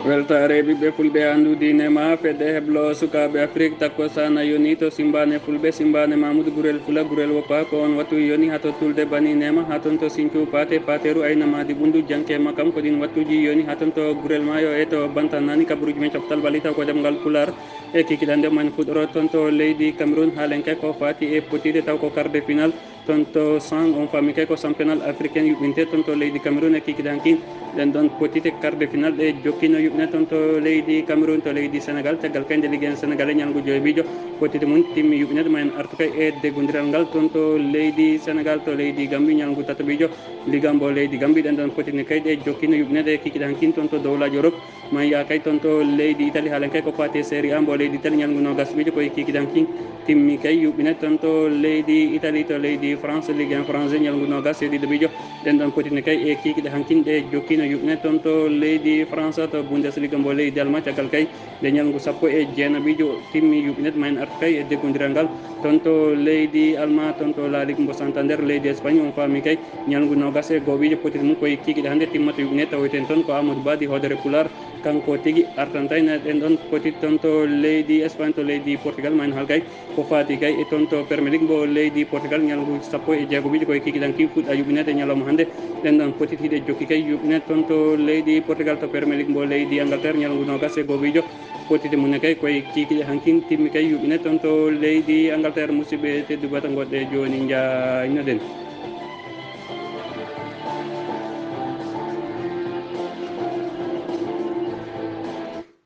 weltare ɓiɓɓe fulɓe andudinema fedde heblo sukaɓe afrique takko sana yoni to simbane fulɓe simbane mamoudou gurel fula gurel woppa ko on wattu yoni hato tulde bani nema haton to sinthiou pate pateru aynamadi ɓundu janke makam ko ɗin wattuji yoni haton to gurel mayo e to bantanani kabruji men coftal bali taw ko ɗemngal pulaar e kikiɗande man fuɗɗoro toon to leydi cameroun halenke ko fati e potide taw ko quart de final toon to 100 on fami kay ko championnat africain yuɓɓinte toon to leydi cameroun e kikiɗanki ɗen ɗon potite quart de final ɗe jokkino yuɓne toon to leydi cameroun to leydi sénégal caggal kayde liggue en sénégalais ñalngu joyi potite mum timmi yuɓnede ma en artu kay e deggodiral ngal toon to leydi sénégal to leydi gambi ñalngu tataɓijo ligambo leydi gambi ɗen ɗon potini kay ɗe jokkino yuɓnede kikiɗe hankin toon to dowlaji europe ma ya kay toon to leydi italie haalen kay ko fati série a mbo leydi italie ñalngu nogas ɓijo koye kikiɗe hankin timmi kay yuɓɓine toon to leydi italie to leydi france ligue 1 français ñalngu nogas e ɗiɗo ɓijo ɗen ɗon potini kay e kikiɗe hankin ɗe jokkino yuɓne toon to leydi france to bundesliga mbo leydi allemand caggal kay nde ñalngu sappo e jeenaɓijo timmi yuɓɓinede ma en artu kay e deggodiral ngal toon to leydi allemand toon to la ligue mbo santander leydi espagne on faami kay ñalngu nogas e gohoɓijo potiti mum koye kikiɗe hannde timmata yuɓɓine tawaten toon ko amadou badi hoodere pulaar kanko tigui artantayna ɗen ɗon potiti toon to leydi espagne to leydi portugal ma en haal kay ko fati kay e toon to premier league mbo leydi portugal ñalngu sappo e jeegoɓijo koye kikiɗanki fuɗɗa yuɓɓinede ñalawma hannde ɗen ɗon potiti hiɗe jokki kay yuɓɓine toon to leydi portugal to premier league mbo leydi angleterre ñalngu nogas e gohoɓijo potiti mum kay koye kikiɗe hankin timmi kay yuɓɓine toon to leydi angleterre musidɓe teddubata goɗɗe joni jaynoɗen.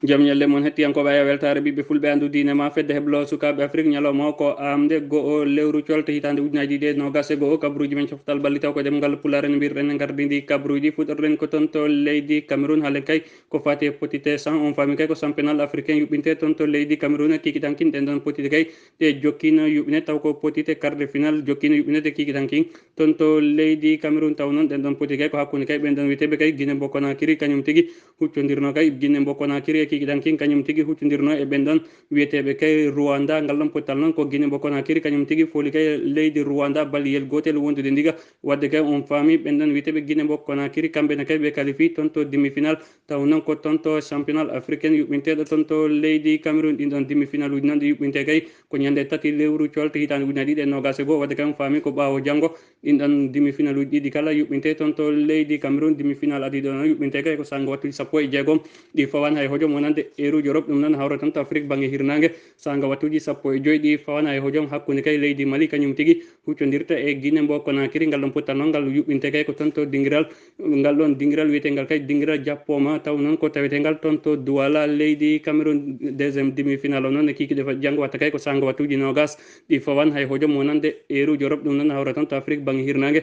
joom ñalle moon hettiyankoɓe aya weltare ɓiɓɓe fulɓe andu dinema fedde heblo sukaɓe afrique ñalawma o ko aaɓnde go'o lewru colte hitande ujunaji ɗiɗi e nogas e go'o kabruji men coftal balli taw ko ɗemngal pulaar en mbirɗen e gardidi kabruji fuɗɗorɗen ko toon to leydi cameroun haalen kay ko fati e potité 100 on fami kay ko championnat africain yuɓɓinte toon to leydi cameroun kikitankin ɗen ɗon potité kay ɗe jokkino yuɓɓine taw ko potité quart de final jokkino yuɓɓinede kikitankin toon to leydi cameroun taw noon ɗen ɗon potité kay ko hakkude kay ɓen ɗon wiyeteɓe kay guine mbo konakiri kañum tigui huccodirno kay guine mbo konakiri kikiɗankin kañum tigui huccodirno e ɓen ɗon wiyeteɓe kay rwanda ngal ɗon pottal noon ko guine mbo konakiri kañum tigui fooli kay leydi rwanda balliyel gotel wondude ndiga wadde kay on faami ɓen ɗon wiyeteɓe guine mbo konakiri kamɓene kay ɓe qualifie toon to demi final taw noon ko toon to championnat africain yuɓɓinteɗo toon to leydi cameroun ɗin ɗon demi final uji noon ɗi yuɓɓinte kay ko ñande tati lewru colte hitande ujunaje ɗiɗi e nogas e goho wadde kay on faami ko ɓawo janggo ɗin ɗon demi final uji ɗiɗi kala yuɓɓinte toon to leydi cameroun demi final adiɗo noon yuɓɓinte kay ko sanggo wattuji sappo e jeegom ɗi fawan hay hojom wonande eruji europe ɗum noon hawra tan to afrique banggue hirnangue sanga wattuji sappo e joyyi ɗi fawana e hojom hakkude kay leydi mali kañum tigui huccodirta e guine mbo konakiri ngal ɗon pottal noon ngal yuɓɓinte kay ko toon to dinguiral ngal ɗon dinguiral wiyetegal kay dinguiral jappoma taw noon ko tawetegal toon to douala leydi cameroun deuxiéme demi final o noon e kikiɗe janggo watta kay ko sanga wattuji nogas ɗi fawan hay hojom wonande eruji europe ɗum noon hawra tan to afrique banggue hirnangue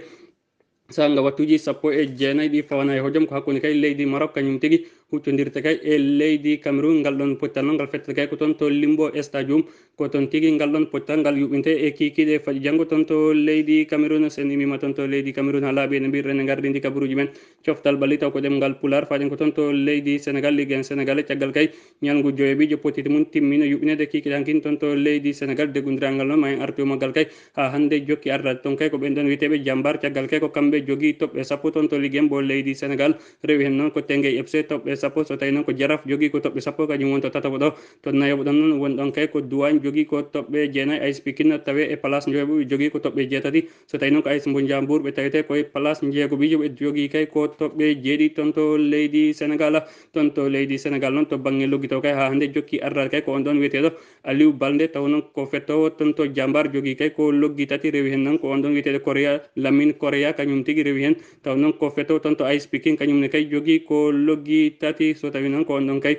sanga wattuji sappo e jeenayyi ɗi fawana e hojom ko hakkude kay leydi maroc kañum tigui huccodirta kay e leydi cameroun ngal ɗon pottal noon ngal fetta kay ko toon to limbo stadium ko toon tigui ngal ɗon pottal ngal yuɓɓinte e kikiɗe faƴi janggo toon to leydi cameroun sen imima toon to leydi cameroun ha laaɓi ene mbirɗen e gardidi kabruji men coftal balli taw ko ɗemngal pulaar faɗen ko toon to leydi sénégal ligue en sénégalais caggal kay ñalngu joyoɓijo potiti mum timmino yuɓɓinede kikiɗe hankin toon to leydi sénégal deggodiral ngal noon ma en artu maggal kay ha hande jokki ardade toon kay ko ɓen ɗon wiyeteɓe jambar caggal kay ko kamɓe jogui toɓɓe sappo toon to ligue en mbo leydi sénégal rewi hen noon ko tengue fc toɓɓe sappo so tawi noon ko jaraf jogui ko toɓɓe sappo kañum woni to tataɓo ɗo to nayoɓo ɗon noon woni ɗon kay ko duwagne jogui ko toɓɓe jeenayyi AS Pikine tawe e place Dioboɓe jogui ko toɓɓe jeetati so tawi noon ko AS Mbo Ndiambour ɓe tawete koye place jeegoɓijo ɓe jogui kay ko toɓɓe jeeɗiɗi toon to leydi sénégal toon to leydi sénégal noon to banggue loggitaw kay ha hande jokki ardade kay ko on ɗon wiyeteɗo aliou balde taw noon ko fettowo toon to jambar jogui kay ko loggi tati rewi hen noon ko on ɗon wiyeteɗo koréa lamine koréa kañum tigui rewi hen taw noon ko fettowo toon to AS Pikine kañumne kay jogui ko loggi tati so tawi noon ko on ɗon kay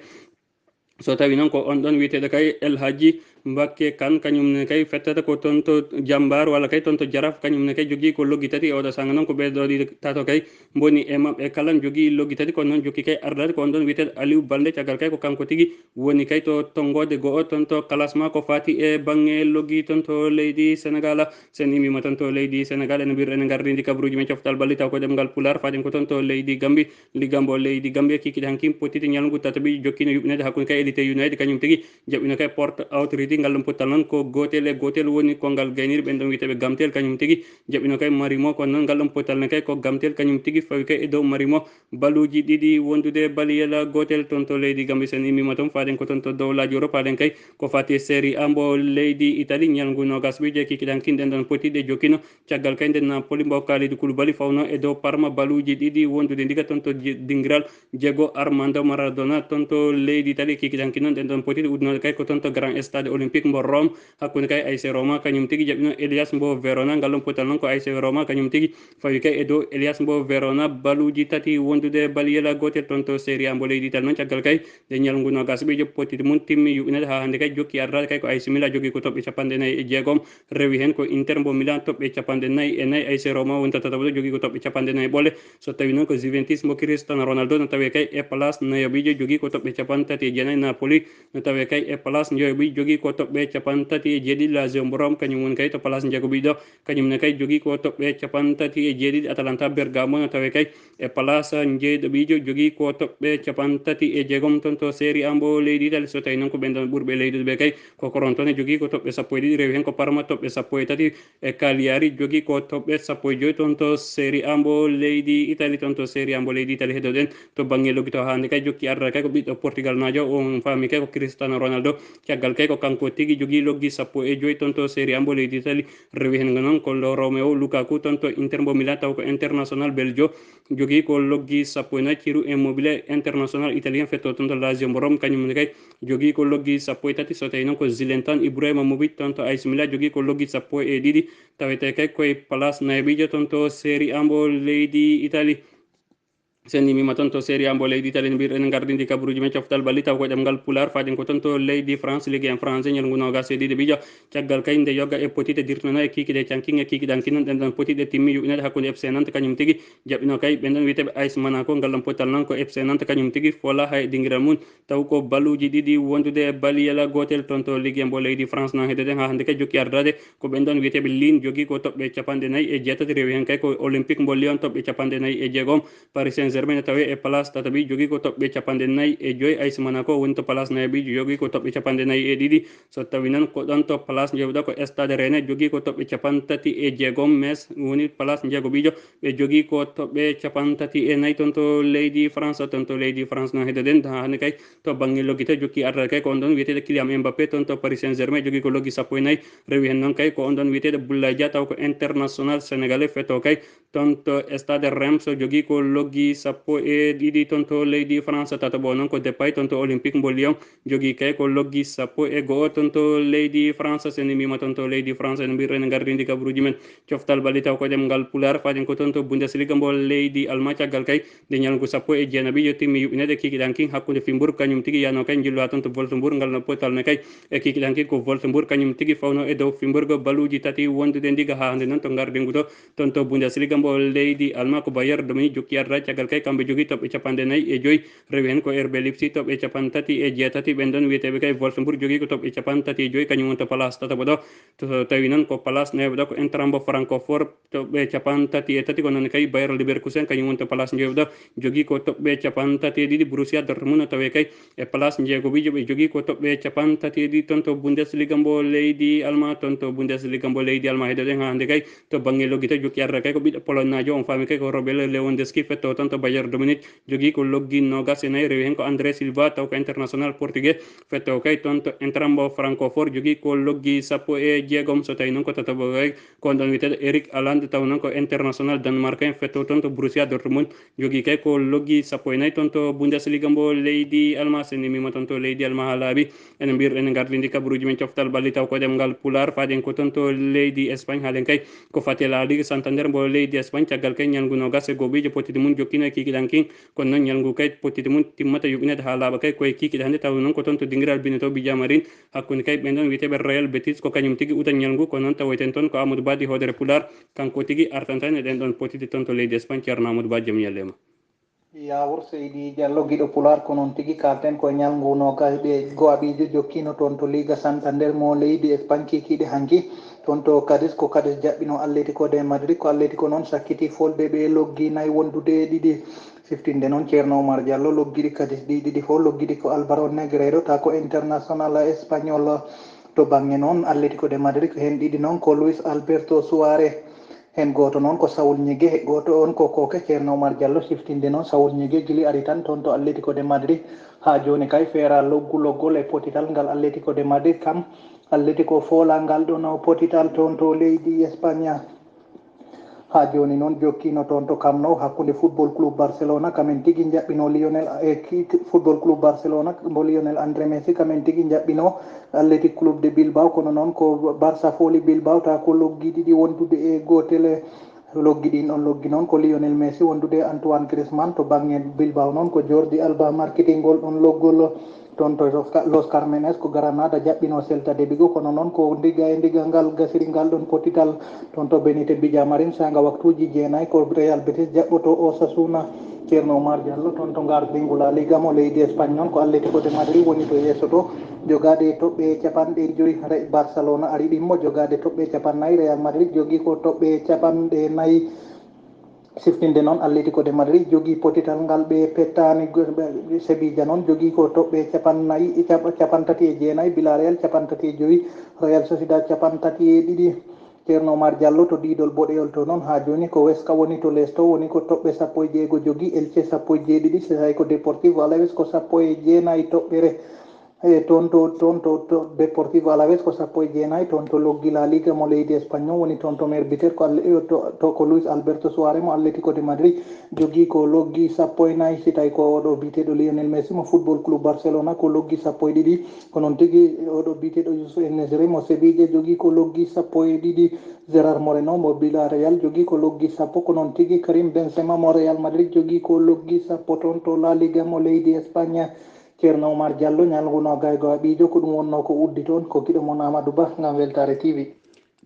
so tawi noon ko on ɗon wiyeteɗo kay El Hadji Mbacké Kane kañumne kay fettata ko toon to jambar walla kay toon to jaraf kañumne kay jogui ko loggi tati e oɗo sanga noon ko ɓeɗo ɗi tato kay boni e mabɓe kala jogui loggi tati kono noon jokki kay ardade ko on ɗon wiyeteɗo Aliou Balde caggal kay ko kanko tigui woni kay to tonggode go'o toon to classement ko fati e banggue loggi toon to leydi sénégal sen imima toon to leydi sénégal ene mbirɗen e gardidi kabruji men coftal balli taw ko ɗemgal pulaar faɗen ko toon to leydi gambi ligambo leydi gambi kikiɗe hankim potiti ñalngu tataɓi jokkino yuɓɓinede hakkude kay élité united kañum tigui jaɓɓino kay porte autorité tigi ngal ɗum pottal noon ko gotel e gotel woni kongal gayniri ɓen ɗon wiyeteɓe gamtel kañum tigi jaɓino kay marimo kono noon ngal ɗum pottal ne kay ko gamtel kañum tigi fawi kay e dow marimo baluji ɗiɗi wondude baliyela gotel toon to leydi Gambie sen immima toon faden ko toon to dowlaji Europe haɗen kay ko fati série A mbo leydi Italie ñalngu nogas ɓiije kikiɗan kinɗen ɗon potiɗe jokkino caggal kay nden Napoli mbo Kalidou Koulibaly fawno e dow Parma baluji ɗiɗi wondude ndiga toon to dingiral Diego Armando Maradona toon to leydi Italie kikiɗan kinnon ɗen ɗon potiɗe udunode kay ko toon to grand stade olympique mbo Rome hakkude kay AS Roma kañum tigi jaɓino Elias mbo Verona ngal ɗon potal noon ko AS Roma kañum tigi fawi kay e dow Elias mbo Verona baluji tati wondude baliyela gotel toon to série A mbo leydi Italie noon caggal kay nde ñalngu nogas ɓiije pottiti mum timmi yuɓinede ha hande kay jokki ardade kay ko AS Milan jogui ko toɓɓe capanɗe nayyi e jeegom rewi hen ko Inter mbo Milan toɓɓe capanɗe nayyi e nayyi AS Roma woni tataɓo jogui ko toɓɓe capanɗe nayyi ɓoole so tawi noon ko Juventus mo Cristiano Ronaldo no tawe kay e place nayoɓijo jogui ko toɓɓe capantati e jeenayyi Napoli no tawe kay e place jeeyoɓijo jogui ko toɓɓe capantati e jeeɗiɗi Lazio mbo Rome kañum woni kay to place jeegoɓiɗo kañumne kay jogui ko toɓɓe capantati e jeeɗiɗi Atalanta Bergamo no tawe kay e place jeyɗoɓijo jogui ko toɓɓe capantati e jeegom toon to série A mbo leydi Italie so tawi noon ko ɓen ɗon ɓurɓe leydude ɓe kay ko Coronton jogui ko toɓɓe sappo e ɗiɗi rewi hen ko Parma toɓɓe sappo e tati e Cagliari jogui ko toɓɓe sappo e joyyi toon to série A mbo leydi Italie toon to série A mbo leydi Italie heɗoɗen to banggue loggito hande kay jokki ardata kay ko ɓiɗɗo Portugal najo on faami kay ko Cristiano Ronaldo caggal kay ko kanko tigui jogui loggi sappo e joyyi toon to série A mbo leydi Italie rewi hen noon ko Romeo Lukaku toon to Inter mbo Milan taw ko international belgio jogui ko loggi sappo e nayyi Ciro Immobile international italien fetto toon to Lazio mbo Rome kañumne kay jogui ko loggi sappo e tati so tawi noon ko Zlatan Ibrahimovic toon to AS Milan jogui ko loggi sappo e ɗiɗi tawete kay koye place nayoɓijo toon to série A mbo leydi Italie sen nimima toon to série A mbo leydi Italie no mbiruɗen gardidi kabaruji men coftal ɓalli taw ko ɗemngal pulaar faden ko toon to leydi France Ligue 1 français ñalngu nogas e ɗiɗi ɓiijo caggal kay nde yogga e potite dirtona e kikiɗe canking e kikiɗan kinnon ɗen ɗon potiɗe timmi yuɓinede hakkude FC Nantes kañum tigui jaɓino kay ɓen ɗon wiyeteɓe AS Monaco ngal ɗon pottal noon ko FC Nantes kañum tigui fola hay dinguiral mum taw ko baluji ɗiɗi wondude baliyela gotel toon to Ligue 1 mbo leydi France no heɗoɗen ha hande kay jokki ardade ko ɓen ɗon wiyeteɓe Lille jogui ko toɓɓe capanɗe nayyi e jeetati rewi hen kay ko Olympique mbo Lyon toɓɓe capanɗe nayyi e jeegom Paris Saint-Germain ne tawe e place tataɓi jogui ko toɓɓe capanɗe nayyi e joyyi AS Monaco woni to place nayoɓijo jogui ko toɓɓe capanɗe nayyi e ɗiɗi so tawi noon ko ɗon to place jewɗo ko Stade Rennais jogui ko toɓɓe capantati e jeegom Metz woni place jeegoɓijo ɓe jogui ko toɓɓe capantati e nayyi toon to leydi France toon to leydi France no heɗoɗen ha hande kay to banggue loggito jokki ardata kay ko on ɗon wiyeteɗo Kylian Mbappé toon to Paris Saint-Germain jogui ko loggi sappo e nayyi rewi hen noon kay ko on ɗon wiyeteɗo Boulaye Dia taw ko international sénégalais fetto kay toon to Stade Reims jogui ko loggi sappo e ɗiɗi toon to leydi France tataɓo noon ko Depay toon to Olympique mbo Lyon jogui kay ko loggi sappo e goho toon to leydi France sen mima toon to leydi France no mbirren gardidi kabaruji men coftal ɓalli taw ko ɗemngal pulaar faden ko toon to Bundesliga mbo leydi Allemagne caggal kay nde ñalngu sappo e jeenaɓijo timmi yuɓinede kikiɗan king hakkude Fribourg kañum tigui yano kay jilloha toon to Wolfsburg ngal no potal ne kay e kikiɗan king ko Wolfsburg kañum tigui fawno e dow Fribourg baluji tati wondude ndiga ha hande noon to gardingu to toon to Bundesliga mbo leydi Allemagne ko Bayern Dominique jokki ardata caggal kay kamɓe jogui toɓɓe capanɗe nayyi e joyyi rewi hen ko RB Leipzig toɓɓe capantati e jeetati ɓen ɗon wiyeteɓe kay Wolfsburg jogui ko toɓɓe capantati e joyyi kañum woni to place tataɓo ɗo to tawi noon ko place nayoɓe ɗo ko Eintracht mbo Francfort toɓɓe capantati e tati ko noon kay Bayer Leverkusen kañum woni to place jeeyoɓe ɗo jogui ko toɓɓe capantati e ɗiɗi Borussia Dortmund no tawe kay e place jeegoɓijo ɓe jogui ko toɓɓe capantati e ɗiɗi toon to Bundesliga mbo leydi Allemagne toon to Bundesliga mbo leydi Allemagne heɗoɗen ha hande kay to banggue loggito jokki ardata kay ko ɓiɗɗo Pologne najo on faami kay ko Robert Lewandowski fetto toon to Bayern Dominique jogui ko loggi nogas e nayyi rewi hen ko André Silva taw ko international portugais fetto kay toon to Eintracht mbo Francfort jogui ko loggi sappo e jeegom so tawi noon ko tataɓo kay ko on ɗon wiyeteɗo Eric Haaland taw noon ko international danemarkien fetto toon to Borussia Dortmund jogui kay ko loggi sappo e nayyi toon to Bundesliga mbo leydi Allemagne sen nimima toon to leydi Allemagne ha laaɓi ene mbirɗen gardidi kabaruji men coftal ɓalli taw ko ɗemngal pulaar faden ko toon to leydi Espagne haalen kay ko fati La Ligue Santander mbo leydi Espagne caggal kay ñalngu nogas e gohoɓijo pottiti mum jokkino e kikiɗan king kono noon ñalngu kay pottiti mum timmata yuɓinede ha laaɓa kay koye kikiɗe hannde taw noon ko toon to dinguiral bineto Bijamarin hakkude kay ɓen ɗon wiyeteɓe Real Betis ko kañum tigui uta ñalngu ko noon tawoyten toon ko Amadou Ba di hoodere pulaar kanko tigui artanta e ɗen ɗon pottiti toon to leydi Espagne ceerno Amadou Ba jaam ñallema yawur Seydi Diallo guiɗo pulaar ko noon tigui kalten ko ñalngu nogas ɓe go'aɓijo jokkino toon to Liga Santander mo leydi Espagne kikiɗe hanki toon to Cadiz ko Cadiz jaɓɓino Atlético de Madrid ko Atlético noon sakkiti folde ɓe loggi nayyi wondude ɗiɗi siftinde noon ceerno Umaar Diallo loggiɗi Cadiz ɗi ɗiɗi fof loggiɗi ko Álvaro Negreiro ta ko international espagnol to bange noon Atlético de Madrid hen ɗiɗi noon ko Luis Alberto Suarez, hen goto noon ko Saul Ñigue, goto on ko koke ceerno Oumar Diallo siftinde noon Saul Ñigue gili ari tan toon to Atlético de Madrid ha joni kay feera loggol e potital ngal Atlético de Madrid kam Atlético foola ngal ɗon potital toon to leydi Espagne ha joni noon jokkino toon to Camp Nou hakkude football club Barcelona kamen tigui jaɓɓino Lionel football club Barcelona mo Lionel André Messi kamen tigui jaɓɓino Athletic Club de Bilbao, kono noon ko Barça foli Bilbao ta ko loggi ɗiɗi wondude e gotel loggi ɗin ɗon loggi noon ko Lionel Messi wondude Antoine Griezmann, to banggue Bilbao noon ko Jordi Alba marketingol ɗon loggol toon to Los Carmenes ko Granada jaɓɓino Celta de Vigo, kono noon ko ndiga e ndiga ngal gasiri ngal ɗon potital toon to Benite Villamarin saga waktuji jeenayyi ko Real Betis jaɓɓoto Osasuna. ceerno Oumar Diallo toon to gardingu La Liga mo leydi Espagne noon ko Atlético de Madrid woni to yesso to jogade toɓɓe capanɗe joyyi Barcelona ari ɗimmo jogade toɓɓe capannayyi, Real Madrid jogui ko toɓɓe capanɗe nayyi siftinde noon Atlético de Madrid jogui potital ngal ɓe pettani Sevilla noon jogui ko toɓɓe capantati e jeenayyi, Villarreal capantati e joyyi, Real Sociedad capantati e ɗiɗi. ceerno Oumar Diallo to ɗiɗol boɗeyol to noon ha joni ko Weska woni to lesto woni ko toɓɓe 16 jogui, Elche 17, so tawi ko Deportivo Alaves ko 19 toɓɓere e toon to Deportivo Alaves ko 19 toon to loggi La Liga mo leydi Espagne woni toon to merbiteur ko Luis Alberto Suarez mo Atlético de Madrid jogui ko loggi 14, si tawi ko oɗo biteɗo Lionel Messi mo football club Barcelona ko loggi 12, ko noon tigui oɗo biteɗo Youssouf En-Nesyri mo Sevilla jogui ko loggi 12, Gérard Moreno mo Villarreal jogui ko loggi 10, ko noon tigui Karim Benzema mo Real Madrid jogui ko loggi 10 toon to La Liga mo leydi Espagne. ceerno Oumar Diallo ñalguno gaygo haɓijo ko ɗum wonno ko uddi toon ko kiɗo mon Amadou Ba gam Weltare TV.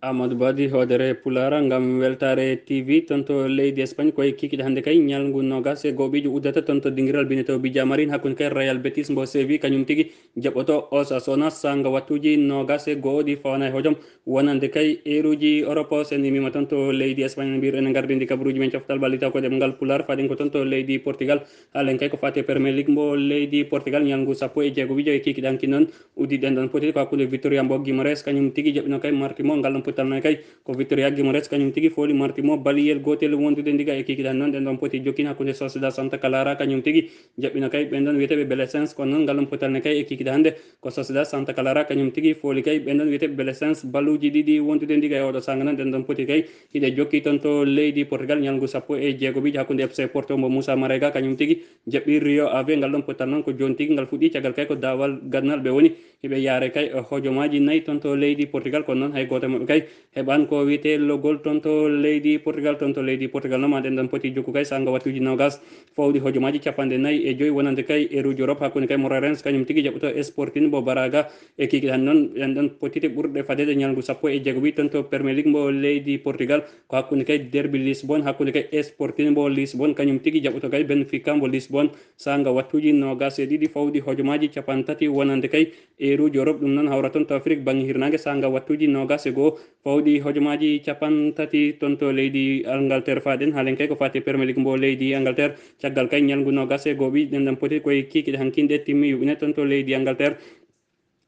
Amadou Badi hodere Pulara ngam Weltare TV toon to leydi Espagne koye kikiɗe hannde kay ñalngu nogas e goɓijo uddata toon to dinguiral binetewo Villamarin hakkude kay Real Betis mbo Séville kañum tigui jaɓɓoto Osasuna sanga wattuji nogas e goho ɗi fawana e hojom wonande kay heruji Europe sen imima toon to leydi Espagne no mbir ene gardidi kabaruji men coftal ballitaw ko ɗemngal Pular faɗin ko toon to leydi Portugal halen kay ko fate Premier League mbo leydi Portugal ñalngu 16 e kikiɗe hanki noon uddi ɗen ɗon poti ko hakkude Victoria mbo Guimares kañum tigui jaɓɓino kay martimo ngal ɗon talno kay ko Victoria Guimares kañum tigui foli martimo baliyel gotel wondude ndiga e kikiɗan noon ɗen ɗon poti jokkini hakkude Sociedad Santa Clara kañum tigui jaɓɓino kay ɓen ɗon wiyeteɓe Belesens kono noon ngal ɗon potalne kay e kikiɗe hannde ko Sociedad Santa Clara kañum tigui foli kay ɓen ɗon wiyeteɓe Belesens balluji ɗiɗi wondude ndiga e oɗo sanga noon ɗen ɗon poti kay hiɗe jokki toon to leydi Portugal ñalngu 16 hakkude FC Porto mo Moussa Marega kañum tigui jaɓɓi Rio Ave ngal ɗon potal noon ko joni tigui ngal fuɗɗi caggal kay ko dawal gadnal ɓe woni hiɓe yaare kay hojomaji 4 toon to leydi Portugal kono noon hay goto mabɓe kay heɓan ko wiyete logol toon to leydi Portugal noon ma ɗen ɗon poti jokku kay sanga wattuji nogas fawɗi hojomaji 45 wonande kay eruji Europe hakkude kay Moreirense kañum tigui jaɓɓoto Sporting mbo Braga e kikiɗe han noon ɗen ɗon potite ɓurɗe fadede ñalngu 16 toon to Premier League mbo leydi Portugal ko hakkude kay derby Lisbonne hakkude kay Sporting mbo Lisbonne kañum tigui jaɓɓoto kay Benfica mbo Lisbonne sanga wattuji nogas e ɗiɗi fawɗi hojomaji 30 wonande kay eruji Europe ɗum noon hawra toon to Afrique banggue hirnangue sanga wattuji nogas e goho fawɗi hojomaji 30 toon to leydi Angleterre faɗen halen kay ko fati Premier League mbo leydi Angleterre caggal kay ñalngu nogas e goho ɗen ɗon poti koye kikiɗe hankkinde timmi yuɓine toon to leydi Angleterre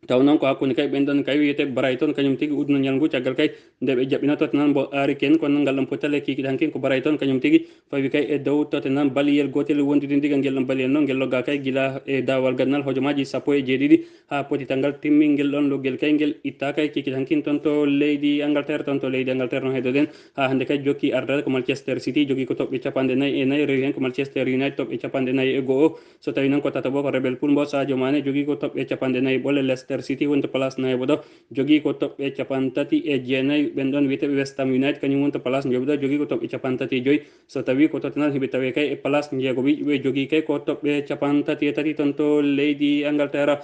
taw noon ko hakkude kay ɓen ɗon kay wiyete Brighton kañum tigui udno ñalngu caggal kay nde ɓe jaɓɓino Tottenham mbo Harry Kane kono noon ngal ɗon pottale kikiɗe hankin ko Brighton kañum tigui fawi kay e dow Tottenham baliyel gotel wondude ndiga guel ɗon baliyel noon guel logga kay guila e dawal gadnal hojomaji 17 ha potital ngal timmi guel ɗon loggel kay guel itta kay kikiɗe hankin toon to leydi Angleterre noon heeɗoɗen ha hande kay jokki ardade ko Manchester City jogui ko toɓɓe 44 rewi hen ko Manchester United toɓɓe 41 so tawi noon ko tataɓo ko Liverpool mbo Sadio Mané jogui ko toɓɓe 44 Leicester City woni to place nayyoɓo jogui ko toɓɓe 39 ɓen ɗon wiyeteɓe West Ham United kañum woni to place jeeɓoɗo jogui ko toɓɓe 35 so tawi ko Tottenham hiɓe tawe kay e place jeegoɓi ɓe jogui kay ko toɓɓe 33 toon to leydi Angleterre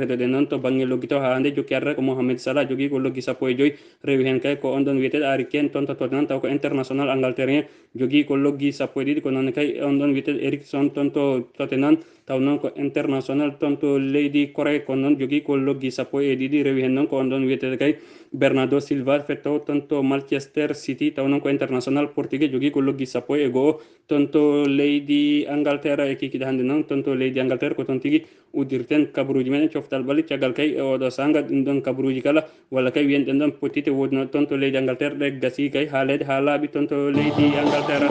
heeɗoɗen noon to banggue loggitaw ha hande jokki ardata ko Mohamed Salah jogui ko loggi 15 rewi hen kay ko on ɗon wiyeteɗo Harry Kane toon to Tottenham taw ko international angleterien jogui ko loggi 12 ko noon kay on ɗon wiyeteɗo Eriksen toon to Tottenham taw noon ko international toon to leydi Corée kono noon jogui ko loggi sappo e ɗiɗi rewi hen noon ko on ɗon wiyetede kay Bernardo Silva fetto toon to Manchester City taw noon ko international portugais jogui ko loggi sappo e goho toon to leydi Angleterre e kikiɗe hannde noon toon to leydi Angleterre ko toon tigui uddirten kabaruji men coftal ɓalli caggal kay e oɗo sanga ɗum ɗon kabaruji kala walla kay wiyen ɗen ɗon potite wodno toon to leydi Angleterre ɗe gasi kay haalede ha laaɓi toon to leydi Angleterre.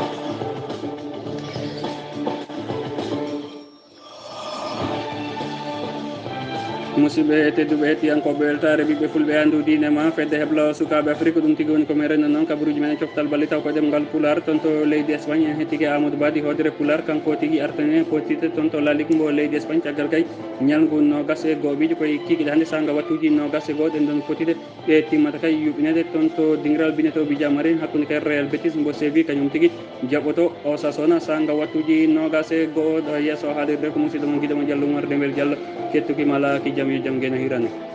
musidɓe tedduɓe hettiyankoɓe weltare ɓiɓɓe fulɓe andu dine ma fedde hebla sukaɓe afrique ɗum tigui woni komin renno noon kabaruji men coftal balli taw ko ɗemngal pulaar toon to leydi Espagne en hettike Amadou Badi hodere pulaar kanko tigui artani potite toon to La Ligue mbo leydi Espagne caggal kay ñalngu nogas e gooɓiji koye kikiɗe hannde sanga wattuji nogas e goho ɗen ɗon potide ɗe timmata kay yuɓinede toon to dingiral bineto Bija Marine hakkude kay Real Betis mbo Séville kañum tigui jaɓoto Osasuna sanga wattuji nogas e goho ɗo yesso haalirde ko musidɗo mo guiɗo mo Diallo Oumar Demmbel Jallo kettukima ala ki jaam yo jaam guena hirane.